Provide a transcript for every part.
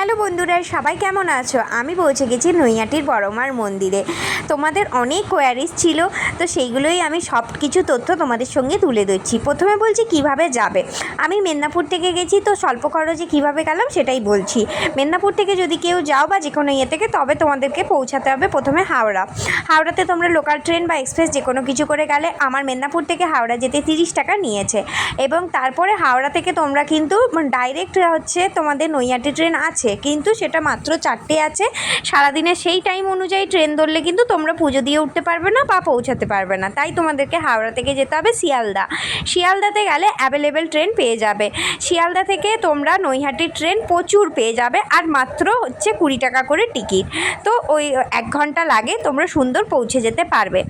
Hello বন্ধুরা, সবাই কেমন আছো? আমি পৌঁছে গেছি নৈহাটির বড়মার মন্দিরে। তোমাদের অনেক কোয়ারিজ ছিল, তো সেইগুলোই আমি সব কিছু তথ্য তোমাদের সঙ্গে তুলে দিচ্ছি। প্রথমে বলছি কিভাবে যাবে। আমি মেদিনীপুর থেকে গেছি, তো স্বল্প খরচে কীভাবে গেলাম সেটাই বলছি। মেদিনীপুর থেকে যদি কেউ যাও বা যে কোনো ইয়ে থেকে, তবে তোমাদেরকে পৌঁছাতে হবে প্রথমে হাওড়াতে তোমরা লোকাল ট্রেন বা এক্সপ্রেস যে কোনো কিছু করে গেলে। আমার মেদিনীপুর থেকে হাওড়া যেতে 30 টাকা নিয়েছে, এবং তারপরে হাওড়া থেকে তোমরা কিন্তু ডাইরেক্ট হচ্ছে তোমাদের নৈহাটি ট্রেন আছে, কিন্তু সেটা মাত্র 4টে আছে সারাদিনে। সেই টাইম অনুযায়ী ট্রেন ধরলে কিন্তু তোমরা পুজো দিয়ে উঠতে পারবে না বা পৌঁছাতে পারবে না। তাই তোমাদেরকে হাওড়া থেকে যেতে হবে শিয়ালদাতে গেলে অ্যাভেলেবেল ট্রেন পেয়ে যাবে। শিয়ালদা থেকে তোমরা নৈহাটির ট্রেন প্রচুর পেয়ে যাবে, আর মাত্র হচ্ছে 20 টাকা করে টিকিট। তো ওই 1 ঘন্টা লাগে, তোমরা সুন্দর পৌঁছে যেতে পারবে।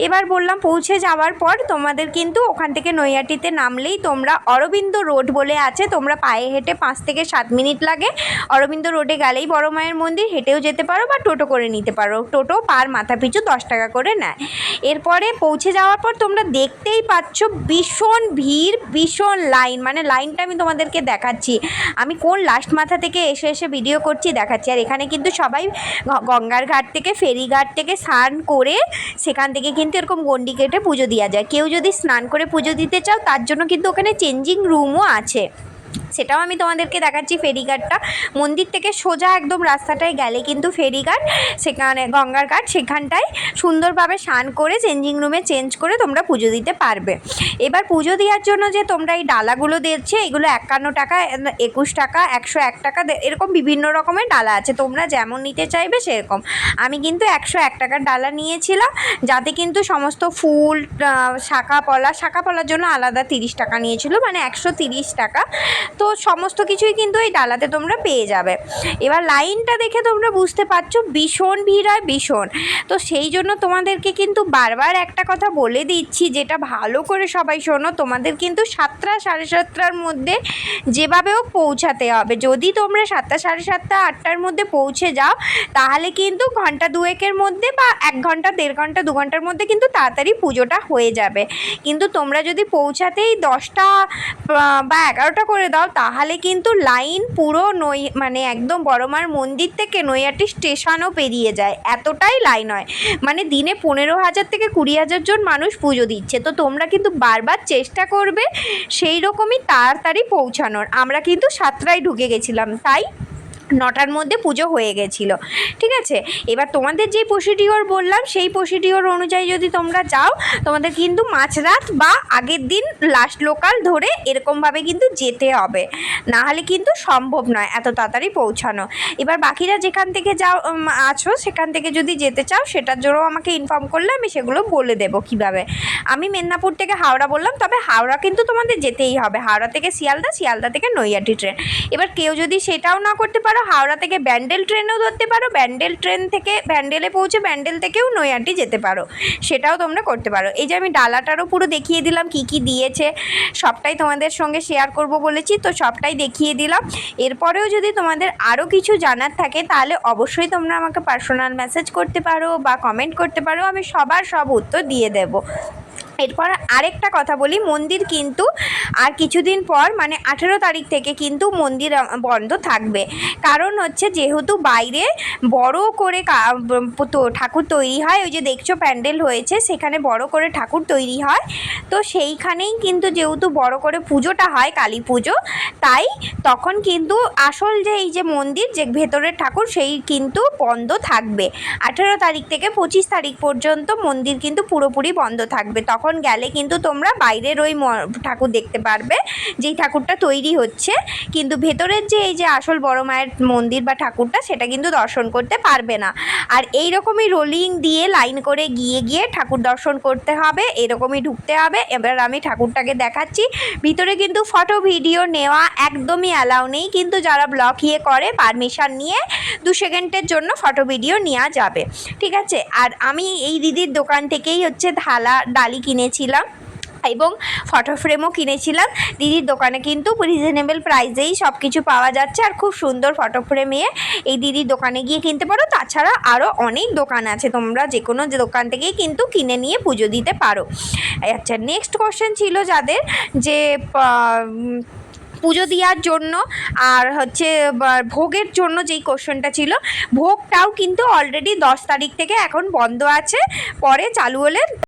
এবার বললাম, পৌঁছে যাওয়ার পর তোমাদের কিন্তু ওখান থেকে নৈহাটিতে নামলেই তোমরা অরবিন্দ রোড বলে আছে, তোমরা পায়ে হেঁটে 5 থেকে 7 মিনিট লাগে। অরবিন্দ রোডে গেলেই বড় মায়ের মন্দির, হেঁটেও যেতে পারো বা টোটো করে নিতে পারো। টোটো পার মাথা পিছু 10 টাকা করে নেয়। এরপরে পৌঁছে যাওয়ার পর তোমরা দেখতেই পাচ্ছ ভীষণ ভিড়, ভীষণ লাইন। মানে লাইনটা আমি তোমাদেরকে দেখাচ্ছি, আমি কোন লাস্ট মাথা থেকে এসে ভিডিও করছি দেখাচ্ছি। আর এখানে কিন্তু সবাই গঙ্গার ঘাট থেকে, ফেরিঘাট থেকে স্নান করে সেখান থেকে কিন্তু এরকম গন্ডি কেটে পুজো দেওয়া যায়। কেউ যদি স্নান করে পুজো দিতে চাও, তার জন্য কিন্তু ওখানে চেঞ্জিং রুমও আছে, সেটাও আমি তোমাদেরকে দেখাচ্ছি। ফেরিঘাটটা মন্দির থেকে সোজা একদম রাস্তাটায় গেলে কিন্তু ফেরিঘাট, সেখানে গঙ্গার ঘাট, সেখানটায় সুন্দরভাবে স্নান করে চেঞ্জিং রুমে চেঞ্জ করে তোমরা পুজো দিতে পারবে। এবার পুজো দেওয়ার জন্য যে তোমরা এই ডালাগুলো দিচ্ছে, এগুলো 51 টাকা, 21 টাকা, 101 টাকা, এরকম বিভিন্ন রকমের ডালা আছে, তোমরা যেমন নিতে চাইবে সেরকম। আমি কিন্তু 101 টাকার ডালা নিয়েছিলাম, যাতে কিন্তু সমস্ত ফুল, শাঁখা পলার জন্য আলাদা 30 টাকা নিয়েছিল, মানে 130 টাকা। তো সমস্ত কিছুই কিন্তু এই ডালাতে তোমরা পেয়ে যাবে। এবার লাইনটা দেখে তোমরা বুঝতে পারছো ভীষণ ভিড় হয়, ভীষণ। তো সেই জন্য তোমাদেরকে কিন্তু বারবার একটা কথা বলে দিচ্ছি, যেটা ভালো করে সবাই শোনো। তোমাদের কিন্তু 7টা, 7:30টার মধ্যে যেভাবেও পৌঁছাতে হবে। যদি তোমরা 7টা, 7:30, 8টার মধ্যে পৌঁছে যাও, তাহলে কিন্তু ঘন্টা 2-এর মধ্যে বা 1 ঘন্টা, 1.5 ঘন্টা, 2 ঘন্টার মধ্যে কিন্তু তাড়াতাড়ি পুজোটা হয়ে যাবে। কিন্তু তোমরা যদি পৌঁছাতেই 10টা বা 11টা করে দাও, তাহলে কিন্তু লাইন পুরো মানে একদম বড়মার মন্দির থেকে নৈহাটি স্টেশনও পেরিয়ে যায়, এতটাই লাইন হয়। মানে দিনে 15,000 থেকে 20,000 জন মানুষ পুজো দিচ্ছে। তো তোমরা কিন্তু বারবার চেষ্টা করবে সেই রকমই তাড়াতাড়ি পৌঁছানোর। আমরা কিন্তু 7টায় ঢুকে গেছিলাম, তাই 9টার মধ্যে পুজো হয়ে গেছিলো, ঠিক আছে। এবার তোমাদের যে প্রসিডিওর বললাম, সেই প্রসিডিওর অনুযায়ী যদি তোমরা যাও, তোমাদের কিন্তু মাঝরাত বা আগের দিন লাস্ট লোকাল ধরে এরকমভাবে কিন্তু যেতে হবে, নাহলে কিন্তু সম্ভব নয় এত তাড়াতাড়ি পৌঁছানো। এবার বাকিরা যেখান থেকে আছো, সেখান থেকে যদি যেতে চাও, সেটার জন্য আমাকে ইনফর্ম করলে আমি সেগুলো বলে দেবো কীভাবে। আমি মেদিনীপুর থেকে হাওড়া বললাম, তবে হাওড়া কিন্তু তোমাদের যেতেই হবে। হাওড়া থেকে শিয়ালদা থেকে নৈহাটি ট্রেন। এবার কেউ যদি সেটাও না করতে পারো, হাওড়া থেকে ব্যান্ডেল ট্রেনেও ধরতে পারো। ব্যান্ডেল ট্রেন থেকে ব্যান্ডেলে পৌঁছে ব্যান্ডেল থেকেও নৈহাটি যেতে পারো, সেটাও তোমরা করতে পারো। এই যে আমি ডালাটারও পুরো দেখিয়ে দিলাম, কি কি দিয়েছে সবটাই তোমাদের সঙ্গে শেয়ার করব বলেছি, তো সবটাই দেখিয়ে দিলাম। এরপরেও যদি তোমাদের আরও কিছু জানার থাকে, তাহলে অবশ্যই তোমরা আমাকে পার্সোনাল মেসেজ করতে পারো বা কমেন্ট করতে পারো, আমি সবার সব উত্তর দিয়ে দেব। এরপর আরেকটা কথা বলি, মন্দির কিন্তু আর কিছুদিন পর, মানে 18 তারিখ থেকে কিন্তু মন্দির বন্ধ থাকবে। কারণ হচ্ছে, যেহেতু বাইরে বড় করে ঠাকুর তৈরি হয়, ওই যে দেখছো প্যান্ডেল হয়েছে, সেখানে বড় করে ঠাকুর তৈরি হয়। তো সেইখানেই কিন্তু যেহেতু বড় করে পুজোটা হয়, কালী পুজো, তাই তখন কিন্তু আসল যে এই যে মন্দির, যে ভেতরের ঠাকুর, সেই কিন্তু বন্ধ থাকবে। 18 তারিখ থেকে 25 তারিখ পর্যন্ত মন্দির কিন্তু পুরোপুরি বন্ধ থাকবে। তখন গেলে কিন্তু তোমরা বাইরের ওই ঠাকুর দেখতে পারবে, যেই ঠাকুরটা তৈরি হচ্ছে, কিন্তু ভেতরের যে এই যে আসল বড় মায়ের মন্দির বা ঠাকুরটা, সেটা কিন্তু দর্শন করতে পারবে না। আর এই রকমই রোলিং দিয়ে লাইন করে গিয়ে ঠাকুর দর্শন করতে হবে, এরকমই ঢুকতে হবে। এবার আমি ঠাকুরটাকে দেখাচ্ছি। ভিতরে কিন্তু ফটো ভিডিও নেওয়া একদমই অ্যালাউ নেই, কিন্তু যারা ব্লগ করে পারমিশন নিয়ে 2 সেকেন্ডের জন্য ফটো ভিডিও নেওয়া যাবে, ঠিক আছে। আর আমি এই দিদির দোকান থেকেই হচ্ছে ডালি কিনেছিলাম এবং ফটো ফ্রেমও কিনেছিলাম। দিদির দোকানে কিন্তু রিজনেবল প্রাইসেই সব কিছু পাওয়া যাচ্ছে, আর খুব সুন্দর ফটো ফ্রেম এই দিদির দোকানে গিয়ে কিনতে পারো। তাছাড়া আরও অনেক দোকান আছে, তোমরা যে কোনো দোকান থেকেই কিন্তু কিনে নিয়ে পুজো দিতে পারো। আচ্ছা, নেক্সট কোশ্চেন ছিল যাদের, যে পুজো দেওয়ার জন্য আর হচ্ছে ভোগের জন্য যেই কোশ্চেনটা ছিল, ভোগটাও কিন্তু অলরেডি 10 তারিখ থেকে এখন বন্ধ আছে, পরে চালু হলে